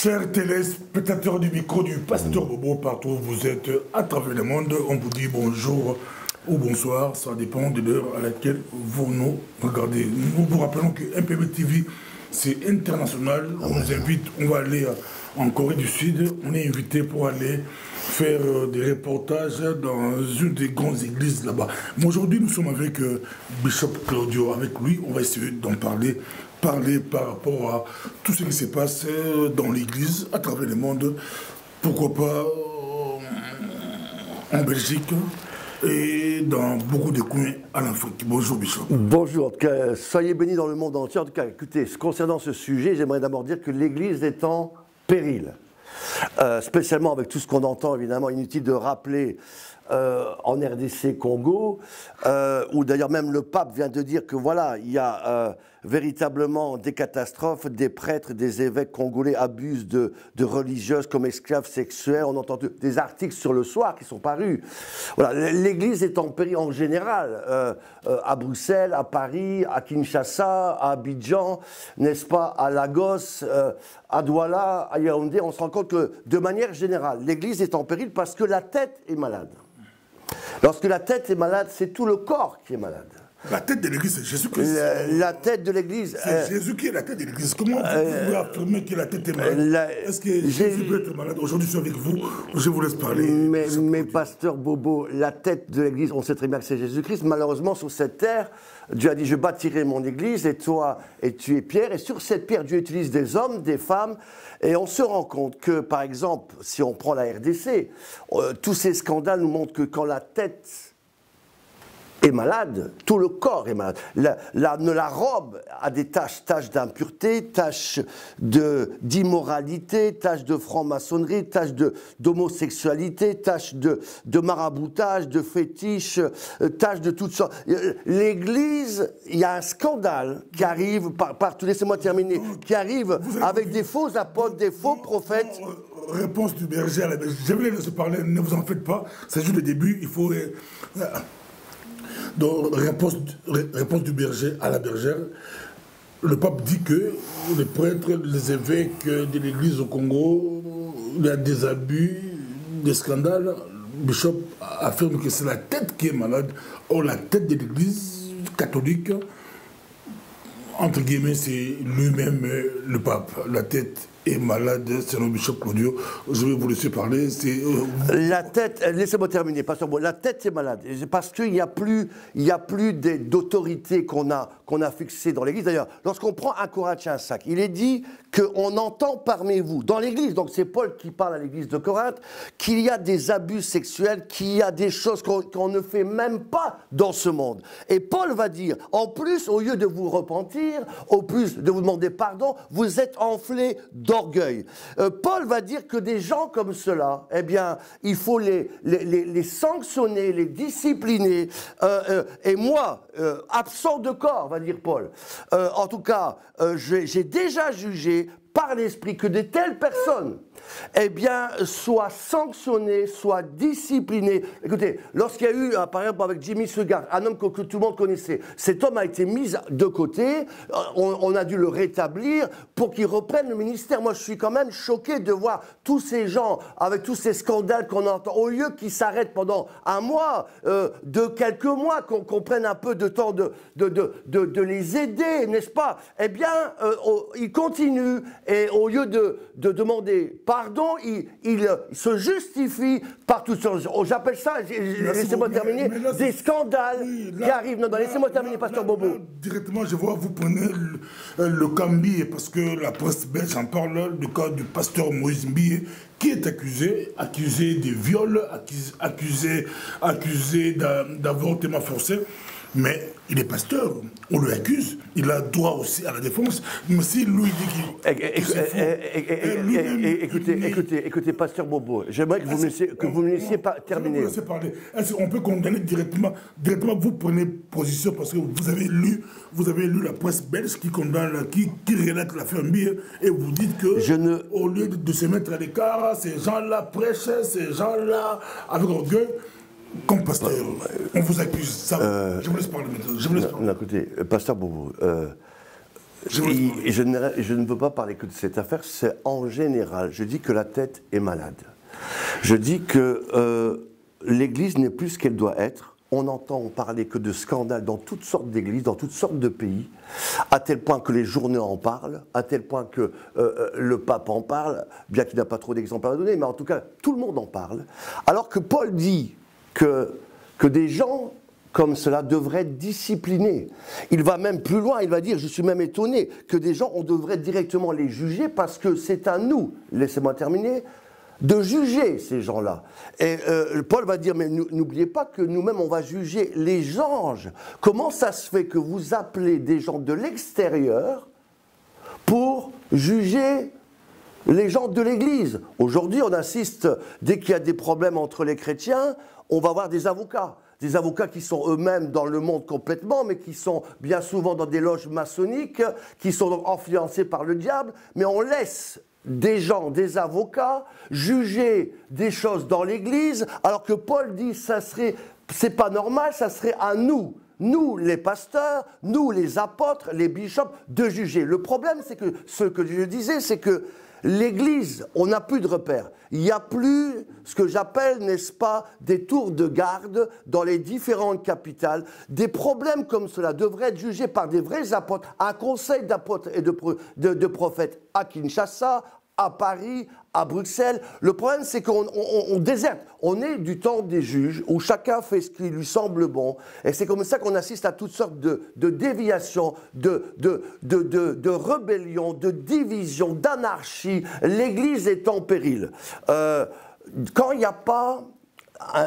Chers téléspectateurs du micro du Pasteur Bobo, partout où vous êtes à travers le monde, on vous dit bonjour ou bonsoir, ça dépend de l'heure à laquelle vous nous regardez. Nous vous rappelons que MPB TV, c'est international. On nous invite, on va aller en Corée du Sud. On est invité pour aller faire des reportages dans une des grandes églises là-bas. Mais aujourd'hui, nous sommes avec Bishop Claudio. Avec lui, on va essayer d'en parler par rapport à tout ce qui se passe dans l'église, à travers le monde. Pourquoi pas en Belgique et dans beaucoup de coins en Afrique. Bonjour Bishop. Bonjour, en tout cas, soyez bénis dans le monde entier. En tout cas, écoutez, concernant ce sujet, j'aimerais d'abord dire que l'Église est en péril. Spécialement avec tout ce qu'on entend, évidemment, inutile de rappeler en RDC Congo, où d'ailleurs même le pape vient de dire que voilà, il y a véritablement des catastrophes, des prêtres, des évêques congolais abusent de religieuses comme esclaves sexuels. On entend des articles sur le soir qui sont parus. Voilà, l'Église est en péril en général, à Bruxelles, à Paris, à Kinshasa, à Abidjan, n'est-ce pas, à Lagos, à Douala, à Yaoundé. On se rend compte que de manière générale, l'Église est en péril parce que la tête est malade. Lorsque la tête est malade, c'est tout le corps qui est malade. La tête de l'Église, c'est Jésus-Christ. La tête de l'Église... C'est Jésus qui est la tête de l'Église. Comment vous pouvez affirmer que la tête est malade? Est-ce que Jésus peut être malade? Aujourd'hui, je suis avec vous. Je vous laisse parler. Mais pasteur Bobo, la tête de l'Église, on sait très bien que c'est Jésus-Christ. Malheureusement, sur cette terre, Dieu a dit, je bâtirai mon Église, et toi, et tu es Pierre. Et sur cette pierre, Dieu utilise des hommes, des femmes. Et on se rend compte que, par exemple, si on prend la RDC, tous ces scandales nous montrent que quand la tête est malade, tout le corps est malade. La robe a des taches d'impureté, taches d'immoralité, taches de franc-maçonnerie, taches d'homosexualité, taches de maraboutage, de fétiche, taches de toutes sortes. L'Église, il y a un scandale qui arrive, laissez-moi terminer, qui arrive avec des faux apôtres, des faux prophètes. Réponse du berger à la bergère. Je vais laisser parler, ne vous en faites pas, c'est juste le début, il faut... Donc, réponse du berger à la bergère, le pape dit que les prêtres, les évêques de l'église au Congo, il y a des abus, des scandales. Le bishop affirme que c'est la tête qui est malade. Or, la tête de l'église catholique, entre guillemets, c'est lui-même le pape. La tête est malade, selon Bishop Claudio. Je vais vous laisser parler. La tête, laissez-moi terminer, pasteur. Bon, la tête est malade, parce qu'il n'y a plus d'autorité qu'on a fixée dans l'Église. D'ailleurs, lorsqu'on prend 1 Corinthiens 5, il est dit qu'on entend parmi vous, dans l'Église, donc c'est Paul qui parle à l'Église de Corinthe, qu'il y a des abus sexuels, qu'il y a des choses qu'on ne fait même pas dans ce monde. Et Paul va dire, en plus, au lieu de vous repentir, au plus de vous demander pardon, vous êtes enflés d'orgueil. Paul va dire que des gens comme cela, eh bien, il faut les sanctionner, les discipliner. Et moi, absent de corps, va dire Paul, en tout cas, j'ai déjà jugé par l'Esprit que de telles personnes, eh bien, soient sanctionnées, soient disciplinées. Écoutez, lorsqu'il y a eu, par exemple, avec Jimmy Swaggart, un homme que tout le monde connaissait, cet homme a été mis de côté, on a dû le rétablir pour qu'il reprenne le ministère. Moi, je suis quand même choqué de voir tous ces gens, avec tous ces scandales qu'on entend, au lieu qu'ils s'arrêtent pendant un mois, quelques mois, qu'on prenne un peu de temps de les aider, n'est-ce pas? Eh bien, ils continuent. Et au lieu de demander pardon, il se justifie par toutes sortes. J'appelle ça, laissez-moi terminer, des scandales qui arrivent. Non, laissez-moi terminer, pasteur Bobo. Directement, je vois, vous prenez le cas Mbié, parce que la presse belge en parle du cas du pasteur Moïse Mbié, qui est accusé de viol, accusé d'avortement forcé. Mais il est pasteur, on le accuse, il a droit aussi à la défense, mais si lui dit qu'il... Écoutez, pasteur Bobo, j'aimerais que vous me laissiez pas terminer. Je vais vous laisser parler. Est-ce qu'on peut condamner directement, vous prenez position parce que vous avez lu la presse belge qui condamne, qui relate l'affaire Mbié, et vous dites que au lieu de se mettre à l'écart, ces gens-là prêchent, ces gens-là, avec orgueil, comme pasteur, on vous accuse. Ça, je vous laisse parler maintenant. Non, écoutez, pasteur Bobo, je ne veux pas parler que de cette affaire, c'est en général. Je dis que la tête est malade. Je dis que l'Église n'est plus ce qu'elle doit être. On n'entend parler que de scandales dans toutes sortes d'églises, dans toutes sortes de pays, à tel point que les journaux en parlent, à tel point que le pape en parle, bien qu'il n'a pas trop d'exemples à donner, mais en tout cas, tout le monde en parle. Alors que Paul dit que des gens comme cela devraient être disciplinés. Il va même plus loin, il va dire, je suis même étonné, que des gens, on devrait directement les juger parce que c'est à nous, laissez-moi terminer, de juger ces gens-là. Et Paul va dire, mais n'oubliez pas que nous-mêmes, on va juger les anges. Comment ça se fait que vous appelez des gens de l'extérieur pour juger les gens de l'Église? Aujourd'hui, on assiste, dès qu'il y a des problèmes entre les chrétiens, on va voir des avocats. Des avocats qui sont eux-mêmes dans le monde complètement, mais qui sont bien souvent dans des loges maçonniques, qui sont donc influencés par le diable, mais on laisse des gens, des avocats, juger des choses dans l'Église, alors que Paul dit c'est pas normal, ça serait à nous, les pasteurs, nous les apôtres, les bishops, de juger. Le problème, c'est que ce que je disais, c'est que l'Église, on n'a plus de repères. Il n'y a plus ce que j'appelle, n'est-ce pas, des tours de garde dans les différentes capitales. Des problèmes comme cela devraient être jugés par des vrais apôtres, un conseil d'apôtres et de prophètes à Kinshasa, à Paris, à Bruxelles. Le problème, c'est qu'on déserte. On est du temps des juges, où chacun fait ce qui lui semble bon. Et c'est comme ça qu'on assiste à toutes sortes de déviations, de rébellions, de divisions, d'anarchie. L'Église est en péril. Quand il n'y a pas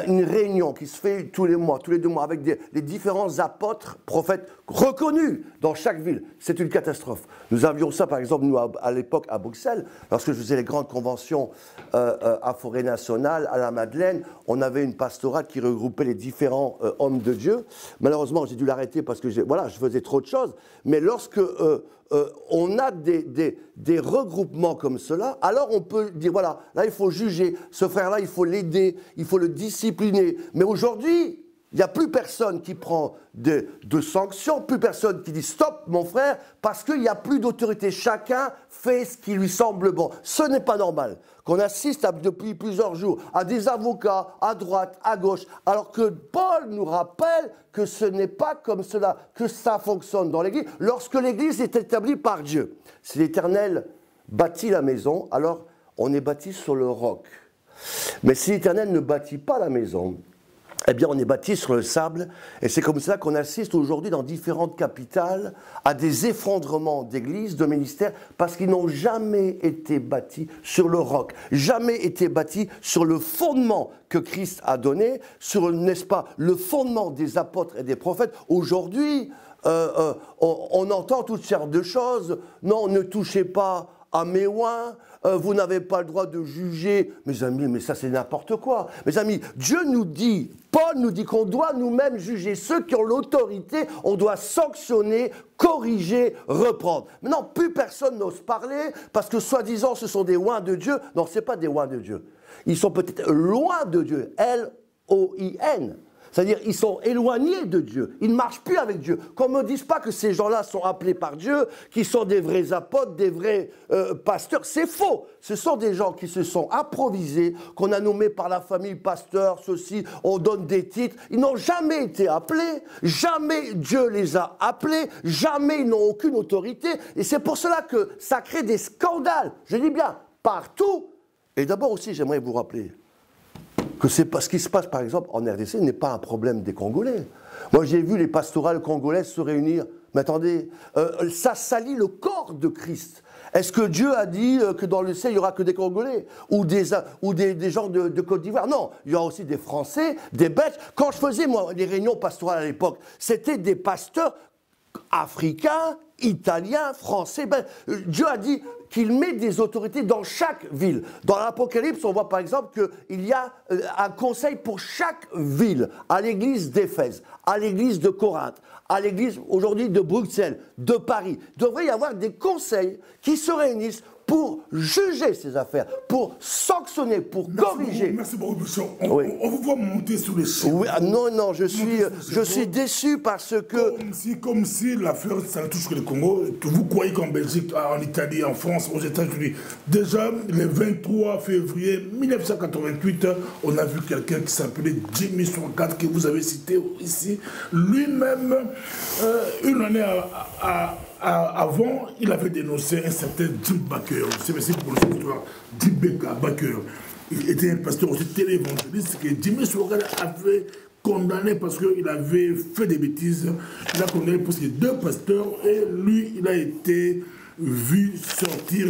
une réunion qui se fait tous les mois, tous les 2 mois, avec les différents apôtres, prophètes reconnus dans chaque ville, c'est une catastrophe. Nous avions ça, par exemple, nous, à l'époque, à Bruxelles, lorsque je faisais les grandes conventions à Forêt Nationale, à la Madeleine, on avait une pastorale qui regroupait les différents hommes de Dieu. Malheureusement, j'ai dû l'arrêter parce que je faisais trop de choses. Mais lorsque on a des regroupements comme cela, alors on peut dire, voilà, là il faut juger, ce frère-là il faut l'aider, il faut le discipliner. Mais aujourd'hui, il n'y a plus personne qui prend de sanctions, plus personne qui dit stop mon frère, parce qu'il n'y a plus d'autorité. Chacun fait ce qui lui semble bon. Ce n'est pas normal qu'on assiste depuis plusieurs jours à des avocats à droite, à gauche, alors que Paul nous rappelle que ce n'est pas comme cela que ça fonctionne dans l'Église, lorsque l'Église est établie par Dieu. Si l'Éternel bâtit la maison, alors on est bâti sur le roc. Mais si l'Éternel ne bâtit pas la maison, eh bien, on est bâti sur le sable, et c'est comme ça qu'on assiste aujourd'hui dans différentes capitales à des effondrements d'églises, de ministères, parce qu'ils n'ont jamais été bâtis sur le roc, jamais été bâtis sur le fondement que Christ a donné, sur, n'est-ce pas, le fondement des apôtres et des prophètes. Aujourd'hui, on entend toutes sortes de choses. Non, ne touchez pas à mes oins, vous n'avez pas le droit de juger. Mes amis, mais ça c'est n'importe quoi. Mes amis, Dieu nous dit, Paul nous dit qu'on doit nous-mêmes juger ceux qui ont l'autorité, on doit sanctionner, corriger, reprendre. Maintenant, plus personne n'ose parler parce que soi-disant ce sont des oins de Dieu. Non, ce n'est pas des oins de Dieu. Ils sont peut-être loin de Dieu, L-O-I-N. C'est-à-dire, ils sont éloignés de Dieu. Ils ne marchent plus avec Dieu. Qu'on ne me dise pas que ces gens-là sont appelés par Dieu, qui sont des vrais apôtres, des vrais pasteurs. C'est faux. Ce sont des gens qui se sont improvisés, qu'on a nommés par la famille pasteur, ceci, on donne des titres. Ils n'ont jamais été appelés. Jamais Dieu les a appelés. Jamais ils n'ont aucune autorité. Et c'est pour cela que ça crée des scandales. Je dis bien, partout. Et d'abord aussi, j'aimerais vous rappeler que c'est pas ce qui se passe, par exemple, en RDC n'est pas un problème des Congolais. Moi, j'ai vu les pastorales congolaises se réunir. Mais attendez, ça salit le corps de Christ. Est-ce que Dieu a dit que dans le ciel, il n'y aura que des Congolais ou des gens de Côte d'Ivoire? Non, il y aura aussi des Français, des Belges. Quand je faisais, moi, les réunions pastorales à l'époque, c'était des pasteurs africains, italiens, français. Dieu a dit qu'il met des autorités dans chaque ville. Dans l'Apocalypse, on voit par exemple qu'il y a un conseil pour chaque ville, à l'église d'Éphèse, à l'église de Corinthe, à l'église aujourd'hui de Bruxelles, de Paris. Il devrait y avoir des conseils qui se réunissent pour juger ces affaires, pour sanctionner, pour corriger. Merci beaucoup, monsieur. On vous voit monter sur les chaînes. Oui, non, je suis déçu parce que... Comme si l'affaire, ça ne touche que le Congo. Vous croyez qu'en Belgique, en Italie, en France, aux États-Unis, déjà, le 23 février 1988, on a vu quelqu'un qui s'appelait Jimmy Swaggart, que vous avez cité ici. Lui-même, une année avant, il avait dénoncé un certain Jim Baker. C'est pour l'histoire. Jim Baker. Il était un pasteur aussi télévangéliste que Jimmy Swaggart avait condamné parce qu'il avait fait des bêtises. Il a condamné parce que 2 pasteurs et lui, il a été vu sortir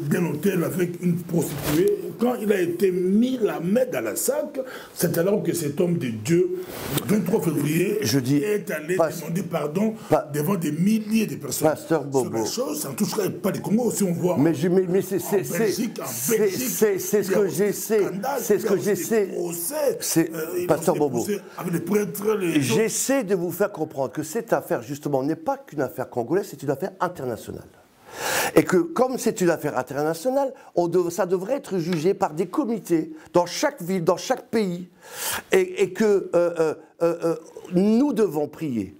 d'un hôtel avec une prostituée. Quand il a été mis la main dans la sac, c'est alors que cet homme de Dieu, le 23 février, est allé demander pardon devant des milliers de personnes. Pasteur Bobo. Ça ne toucherait pas les Congo si on voit. Mais c'est ce que j'essaie. C'est ce que j'essaie. Pasteur Bobo. J'essaie de vous faire comprendre que cette affaire, justement, n'est pas qu'une affaire congolaise, c'est une affaire internationale. Et que, comme c'est une affaire internationale, ça devrait être jugé par des comités dans chaque ville, dans chaque pays, et que nous devons prier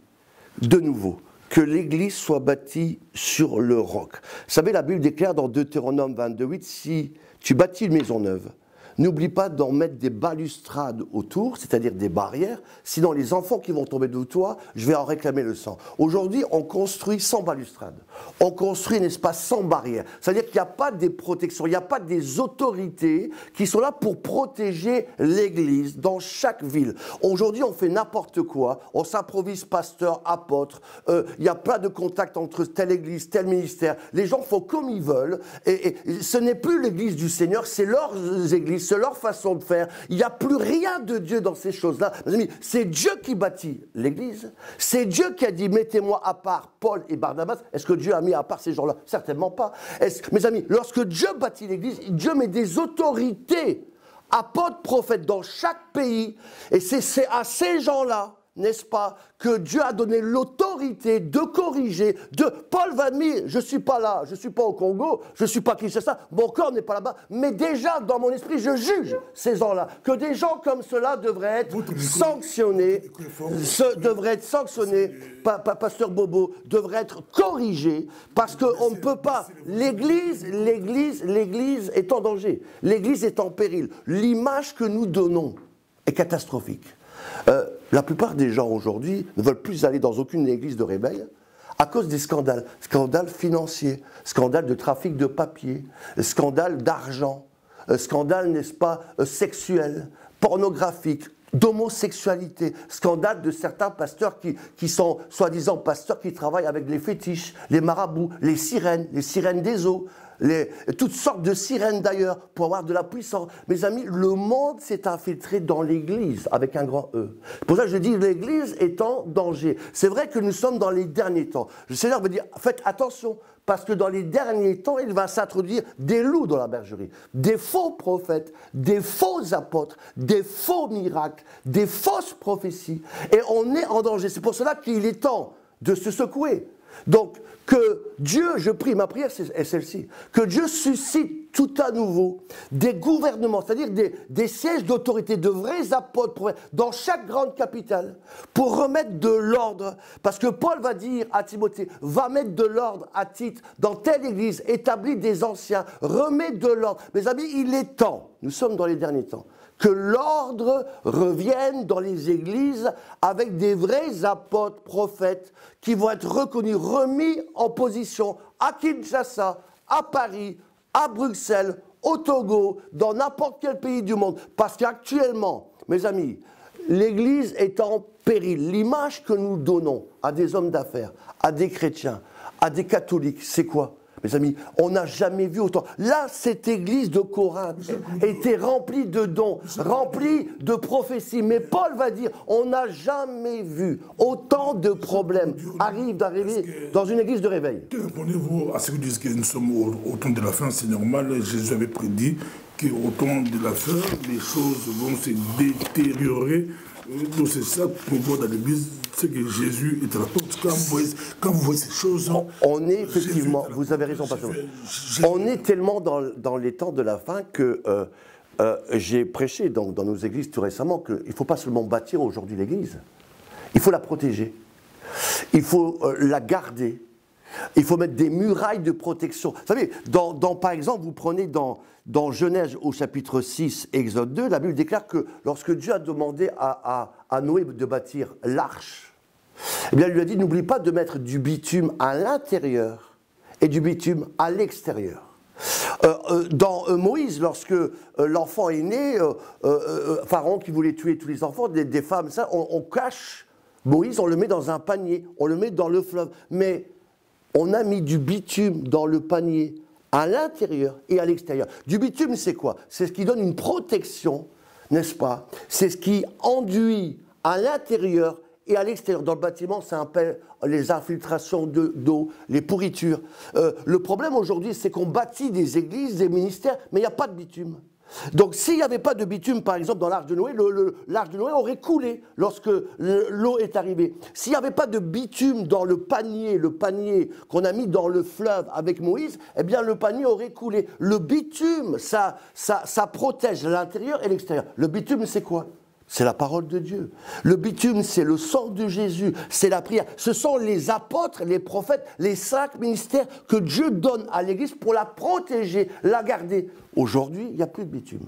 de nouveau que l'Église soit bâtie sur le roc. Vous savez, la Bible déclare dans Deutéronome 22:8, si tu bâtis une maison neuve, n'oublie pas d'en mettre des balustrades autour, c'est-à-dire des barrières, sinon les enfants qui vont tomber de toi, je vais en réclamer le sang. Aujourd'hui, on construit sans balustrade. On construit un espace sans barrière. C'est-à-dire qu'il n'y a pas des protections, il n'y a pas des autorités qui sont là pour protéger l'Église dans chaque ville. Aujourd'hui, on fait n'importe quoi, on s'improvise pasteur, apôtre, il n'y a pas de contact entre telle Église, tel ministère. Les gens font comme ils veulent, et ce n'est plus l'Église du Seigneur, c'est leurs églises, c'est leur façon de faire. Il n'y a plus rien de Dieu dans ces choses-là. Mes amis, c'est Dieu qui bâtit l'Église. C'est Dieu qui a dit, mettez-moi à part Paul et Barnabas. Est-ce que Dieu a mis à part ces gens-là? Certainement pas. Mes amis, lorsque Dieu bâtit l'Église, Dieu met des autorités, apôtres, prophètes dans chaque pays. Et c'est à ces gens-là, n'est-ce pas, que Dieu a donné l'autorité de corriger, Paul va dire, je ne suis pas là, je ne suis pas au Congo, je ne suis pas Kinshasa, mon corps n'est pas là-bas, mais déjà dans mon esprit, je juge ces gens-là, que des gens comme cela devraient être sanctionnés, Pasteur Bobo, devraient être corrigés, parce qu'on ne peut pas, l'Église est en danger, l'Église est en péril, l'image que nous donnons est catastrophique. La plupart des gens aujourd'hui ne veulent plus aller dans aucune église de réveil à cause des scandales. Scandales financiers, scandales de trafic de papier, scandales d'argent, scandales, n'est-ce pas, sexuels, pornographiques, d'homosexualité, scandale de certains pasteurs qui sont soi-disant pasteurs qui travaillent avec les fétiches, les marabouts, les sirènes des eaux, toutes sortes de sirènes d'ailleurs, pour avoir de la puissance. Mes amis, le monde s'est infiltré dans l'Église, avec un grand E. Pour ça, je dis, l'Église est en danger. C'est vrai que nous sommes dans les derniers temps. Le Seigneur veut dire, faites attention, parce que dans les derniers temps, il va s'introduire des loups dans la bergerie, des faux prophètes, des faux apôtres, des faux miracles, des fausses prophéties. Et on est en danger. C'est pour cela qu'il est temps de se secouer. Donc, que Dieu, je prie, ma prière est celle-ci, que Dieu suscite tout à nouveau des gouvernements, c'est-à-dire des sièges d'autorité, de vrais apôtres dans chaque grande capitale, pour remettre de l'ordre, parce que Paul va dire à Timothée, va mettre de l'ordre à Tite, dans telle église, établis des anciens, remets de l'ordre. Mes amis, il est temps, nous sommes dans les derniers temps, que l'ordre revienne dans les églises avec des vrais apôtres, prophètes, qui vont être reconnus, remis en position à Kinshasa, à Paris, à Bruxelles, au Togo, dans n'importe quel pays du monde. Parce qu'actuellement, mes amis, l'Église est en péril. L'image que nous donnons à des hommes d'affaires, à des chrétiens, à des catholiques, c'est quoi ? Mes amis, on n'a jamais vu autant. Là, cette église de Corinthe était remplie de dons, remplie de prophéties. Mais Paul va dire, on n'a jamais vu autant de problèmes d'arriver dans une église de réveil. Que répondez-vous à ceux qui disent que nous sommes au temps de la fin, c'est normal, Jésus avait prédit qu'au temps de la fin, les choses vont se détériorer. Donc c'est ça qu'on voit dans l'Église, c'est que Jésus est à la porte. Quand vous voyez ces choses... On est effectivement, vous avez raison, Pasteur. On est tellement dans les temps de la fin que j'ai prêché dans nos églises tout récemment qu'il ne faut pas seulement bâtir aujourd'hui l'Église, il faut la protéger, il faut la garder. Il faut mettre des murailles de protection. Vous savez, par exemple, vous prenez dans Genèse au chapitre 6, Exode 2, la Bible déclare que lorsque Dieu a demandé à Noé de bâtir l'arche, eh bien, il lui a dit, n'oublie pas de mettre du bitume à l'intérieur et du bitume à l'extérieur. Dans Moïse, lorsque l'enfant est né, Pharaon qui voulait tuer tous les enfants, des femmes, ça, on cache Moïse, on le met dans un panier, on le met dans le fleuve. Mais on a mis du bitume dans le panier à l'intérieur et à l'extérieur. Du bitume, c'est quoi? C'est ce qui donne une protection, n'est-ce pas? C'est ce qui enduit à l'intérieur et à l'extérieur. Dans le bâtiment, ça appelle les infiltrations d'eau, les pourritures. Le problème aujourd'hui, c'est qu'on bâtit des églises, des ministères, mais il n'y a pas de bitume. Donc s'il n'y avait pas de bitume, par exemple, dans l'arche de Noé, l'arche de Noé aurait coulé lorsque l'eau est arrivée. S'il n'y avait pas de bitume dans le panier qu'on a mis dans le fleuve avec Moïse, eh bien le panier aurait coulé. Le bitume, ça protège l'intérieur et l'extérieur. Le bitume, c'est quoi? C'est la parole de Dieu. Le bitume, c'est le sang de Jésus, c'est la prière. Ce sont les apôtres, les prophètes, les 5 ministères que Dieu donne à l'Église pour la protéger, la garder. Aujourd'hui, il n'y a plus de bitume.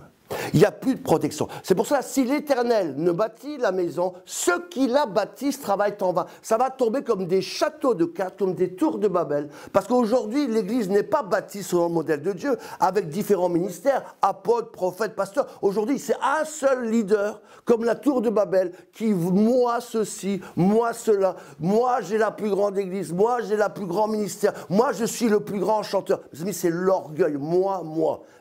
Il n'y a plus de protection. C'est pour ça, si l'Éternel ne bâtit la maison, ceux qui la bâtissent travaillent en vain. Ça va tomber comme des châteaux de cartes, comme des tours de Babel. Parce qu'aujourd'hui, l'Église n'est pas bâtie selon le modèle de Dieu, avec différents ministères, apôtres, prophètes, pasteurs. Aujourd'hui, c'est un seul leader, comme la tour de Babel, qui, moi ceci, moi cela, moi j'ai la plus grande Église, moi j'ai la plus grand ministère, moi je suis le plus grand chanteur. Mes amis, c'est l'orgueil, moi.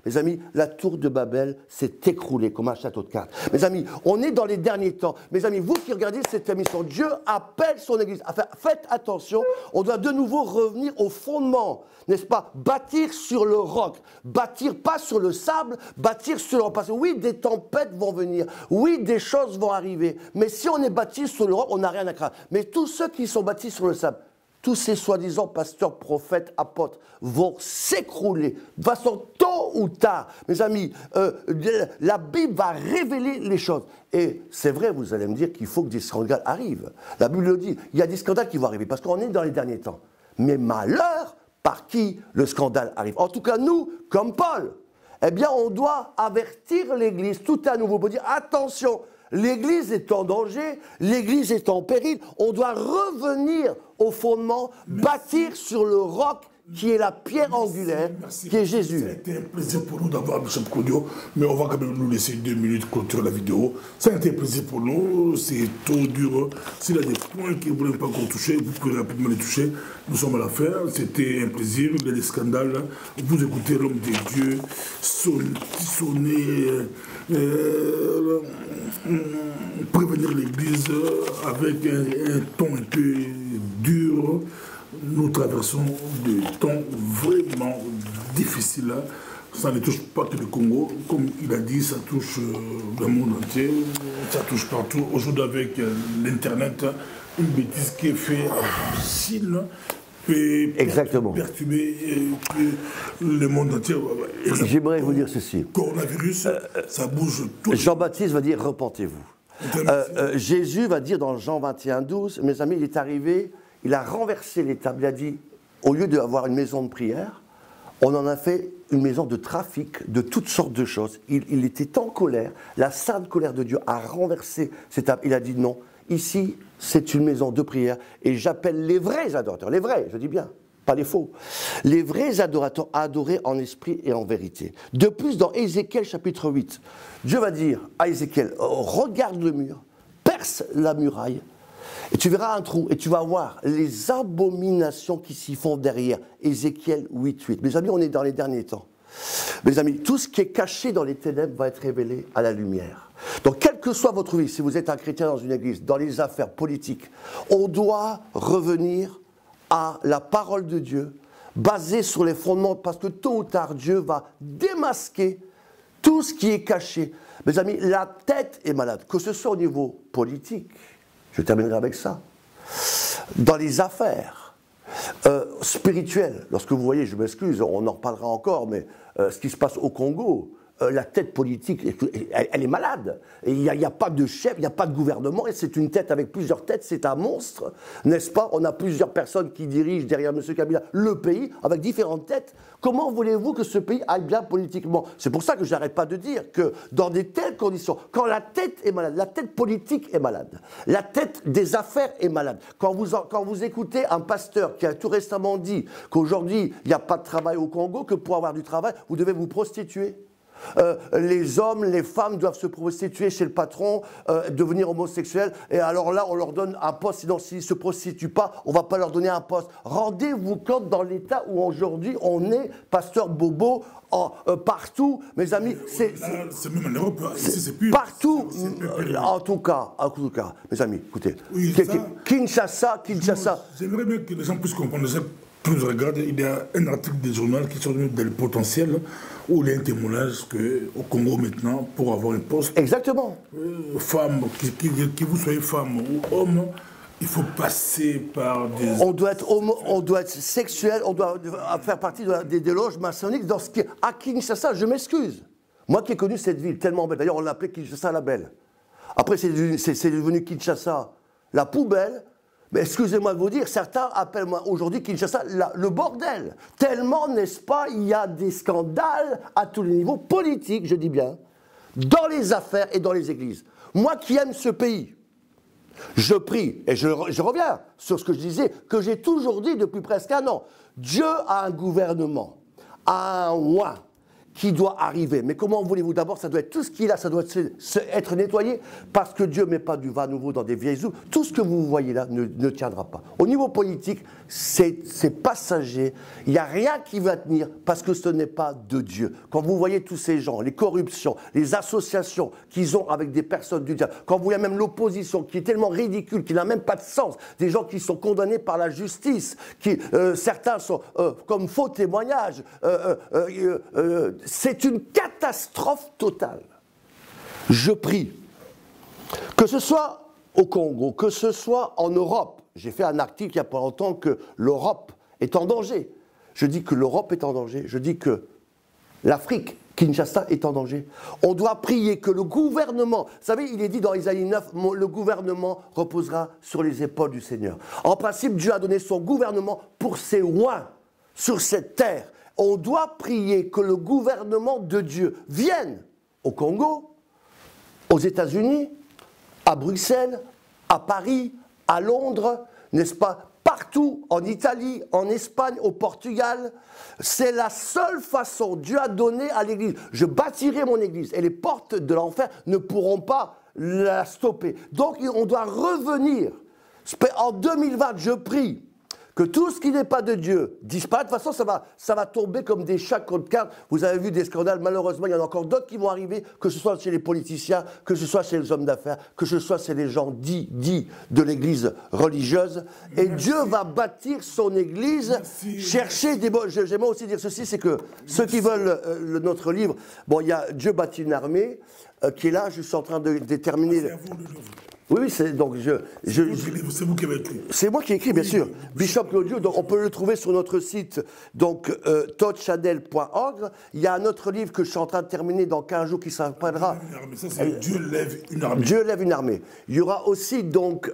Mes amis, la tour de Babel s'est écroulée comme un château de cartes. Mes amis, on est dans les derniers temps. Mes amis, vous qui regardez cette émission, Dieu appelle son Église. Enfin, faites attention, on doit de nouveau revenir au fondement, n'est-ce pas? Bâtir sur le roc, bâtir pas sur le sable, bâtir sur le roc. Parce que oui, des tempêtes vont venir, oui, des choses vont arriver. Mais si on est bâti sur le roc, on n'a rien à craindre. Mais tous ceux qui sont bâtis sur le sable, tous ces soi-disant pasteurs, prophètes, apôtres vont s'écrouler de façon tôt ou tard. Mes amis, la Bible va révéler les choses. Et c'est vrai, vous allez me dire qu'il faut que des scandales arrivent. La Bible le dit, il y a des scandales qui vont arriver parce qu'on est dans les derniers temps. Mais malheur par qui le scandale arrive. En tout cas, nous, comme Paul, eh bien, on doit avertir l'Église tout à nouveau pour dire attention. L'Église est en danger, l'Église est en péril. On doit revenir au fondement, bâtir sur le roc qui est la pierre angulaire, qui est Jésus. Ça a été un plaisir pour nous d'avoir Bishop Kodio, mais on va quand même nous laisser 2 minutes clôturer la vidéo. Ça a été un plaisir pour nous, c'est trop dur. S'il y a des points que vous n'avez pas encore touchés, vous pouvez rapidement les toucher. Nous sommes à la fin, c'était un plaisir, il y a des scandales. Vous écoutez l'homme de Dieu sonner, prévenir l'Église avec un ton un peu dur. Nous traversons des temps vraiment difficiles. Ça ne touche pas que le Congo. Comme il a dit, ça touche le monde entier. Ça touche partout. Aujourd'hui, avec l'Internet, une bêtise qui est faite en Chine peut perturber le monde entier. J'aimerais vous dire ceci. Coronavirus, ça bouge tout. Jean-Baptiste va dire « repentez-vous ». Jésus va dire dans Jean 21, 12, mes amis, il est arrivé... Il a renversé les tables. Il a dit, au lieu d'avoir une maison de prière, on en a fait une maison de trafic, de toutes sortes de choses. Il était en colère. La sainte colère de Dieu a renversé ces tables. Il a dit non, ici, c'est une maison de prière. Et j'appelle les vrais adorateurs, les vrais, je dis bien, pas les faux. Les vrais adorateurs à adorer en esprit et en vérité. De plus, dans Ézéchiel chapitre 8, Dieu va dire à Ézéchiel, regarde le mur, perce la muraille, et tu verras un trou, et tu vas voir les abominations qui s'y font derrière. Ézéchiel 8.8. Mes amis, on est dans les derniers temps. Mes amis, tout ce qui est caché dans les ténèbres va être révélé à la lumière. Donc, quelle que soit votre vie, si vous êtes un chrétien dans une église, dans les affaires politiques, on doit revenir à la parole de Dieu, basée sur les fondements, parce que tôt ou tard, Dieu va démasquer Tout ce qui est caché. Mes amis, la tête est malade, que ce soit au niveau politique, je terminerai avec ça, dans les affaires, spirituelles, lorsque vous voyez, je m'excuse, on en reparlera encore, mais ce qui se passe au Congo, la tête politique, elle est malade. Il n'y a pas de chef, il n'y a pas de gouvernement, et c'est une tête avec plusieurs têtes, c'est un monstre, n'est-ce pas? On a plusieurs personnes qui dirigent derrière M. Kabila le pays, avec différentes têtes. Comment voulez-vous que ce pays aille bien politiquement? C'est pour ça que je n'arrête pas de dire que dans de telles conditions, quand la tête est malade, la tête politique est malade, la tête des affaires est malade. Quand vous écoutez un pasteur qui a tout récemment dit qu'aujourd'hui, il n'y a pas de travail au Congo, que pour avoir du travail, vous devez vous prostituer. Les hommes, les femmes doivent se prostituer chez le patron, devenir homosexuels, et alors là on leur donne un poste, sinon s'ils ne se prostituent pas, on ne va pas leur donner un poste. Rendez-vous compte dans l'état où aujourd'hui on est, pasteur Bobo, partout, mes amis, c'est même en Europe, c'est plus partout, en tout cas, mes amis, écoutez, oui, Kinshasa. J'aimerais bien que les gens puissent comprendre ça. Plus regarde, il y a un article des journaux qui sort dans le potentiel où il y a un témoignage qu'au Congo maintenant, pour avoir un poste, exactement, femme, que vous soyez femme ou homme, il faut passer par des... On doit être sexuel, on doit faire partie des loges maçonniques dans ce qui est à Kinshasa, je m'excuse. Moi qui ai connu cette ville tellement belle, d'ailleurs on l'appelait Kinshasa la belle. Après c'est devenu Kinshasa la poubelle. Mais excusez-moi de vous dire, certains appellent aujourd'hui Kinshasa le bordel. Tellement, n'est-ce pas, il y a des scandales à tous les niveaux, politiques, je dis bien, dans les affaires et dans les églises. Moi qui aime ce pays, je prie, et je reviens sur ce que je disais, que j'ai toujours dit depuis presque un an. Dieu a un gouvernement, a un roi qui doit arriver. Mais comment voulez-vous? D'abord, ça doit être tout ce qu'il a, ça doit être nettoyé, parce que Dieu ne met pas du vin nouveau dans des vieilles eaux. Tout ce que vous voyez là ne tiendra pas. Au niveau politique, c'est passager. Il n'y a rien qui va tenir, parce que ce n'est pas de Dieu. Quand vous voyez tous ces gens, les corruptions, les associations qu'ils ont avec des personnes du diable, quand vous voyez même l'opposition qui est tellement ridicule, qui n'a même pas de sens, des gens qui sont condamnés par la justice, certains sont comme faux témoignages, c'est une catastrophe totale. Je prie, que ce soit au Congo, que ce soit en Europe. J'ai fait un article il n'y a pas longtemps que l'Europe est en danger. Je dis que l'Europe est en danger. Je dis que l'Afrique, Kinshasa, est en danger. On doit prier que le gouvernement, vous savez, il est dit dans Isaïe 9, le gouvernement reposera sur les épaules du Seigneur. En principe, Dieu a donné son gouvernement pour ses rois sur cette terre. On doit prier que le gouvernement de Dieu vienne au Congo, aux États-Unis, à Bruxelles, à Paris, à Londres, n'est-ce pas, partout, en Italie, en Espagne, au Portugal. C'est la seule façon. Dieu a donné à l'Église. Je bâtirai mon Église et les portes de l'enfer ne pourront pas la stopper. Donc on doit revenir. En 2020, je prie que tout ce qui n'est pas de Dieu disparaisse. De toute façon, ça va tomber comme des chats contre cartes. Vous avez vu des scandales, malheureusement, il y en a encore d'autres qui vont arriver, que ce soit chez les politiciens, que ce soit chez les hommes d'affaires, que ce soit chez les gens dits de l'église religieuse. Et merci. Dieu va bâtir son église, merci. Chercher des... J'aimerais aussi dire ceci, c'est que ceux qui veulent notre livre, bon, il y a Dieu bâtit une armée, qui est là, je suis en train de déterminer... Oui, c'est donc c'est vous qui avez écrit. C'est moi qui ai écrit, bien sûr. Bishop Claudio, donc on peut le trouver sur notre site, donc toddchannel.org. Il y a un autre livre que je suis en train de terminer dans 15 jours qui s'appellera. Ça, c'est Dieu lève une armée. Dieu lève une armée. Il y aura aussi donc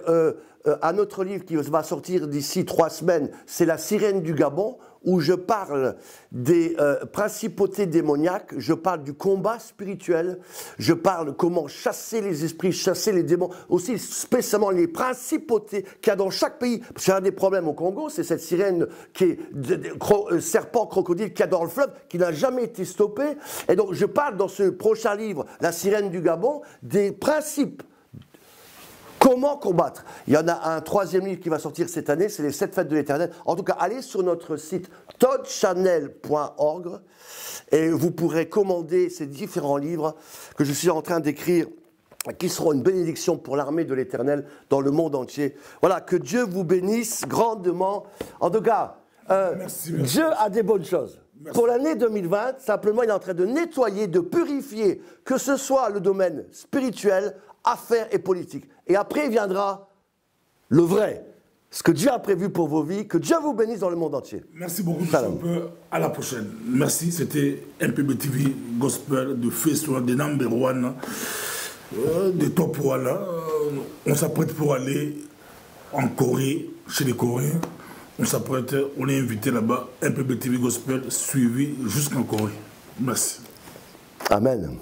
un autre livre qui va sortir d'ici 3 semaines. C'est La sirène du Gabon, où je parle des principautés démoniaques, je parle du combat spirituel, je parle comment chasser les esprits, chasser les démons, aussi spécialement les principautés qu'il y a dans chaque pays. Parce qu'il y a un des problèmes au Congo, c'est cette sirène qui est serpent crocodile qu'il y a dans le fleuve, qui n'a jamais été stoppée. Et donc je parle dans ce prochain livre, La sirène du Gabon, des principes. Comment combattre? Il y en a un 3e livre qui va sortir cette année, c'est les 7 fêtes de l'Éternel. En tout cas, allez sur notre site toddchannel.org et vous pourrez commander ces différents livres que je suis en train d'écrire, qui seront une bénédiction pour l'armée de l'Éternel dans le monde entier. Voilà, que Dieu vous bénisse grandement. En tout cas, merci. Dieu a des bonnes choses. Pour l'année 2020, simplement, il est en train de nettoyer, de purifier, que ce soit le domaine spirituel, affaires et politique. Et après viendra le vrai, ce que Dieu a prévu pour vos vies, que Dieu vous bénisse dans le monde entier. Merci beaucoup, M. Champeux. À la prochaine. Merci, c'était MPB TV Gospel de Festival de Number One, de Top One. On s'apprête pour aller en Corée, chez les Coréens. On s'apprête, on est invité là-bas, MPB TV Gospel, suivi jusqu'en Corée. Merci. Amen.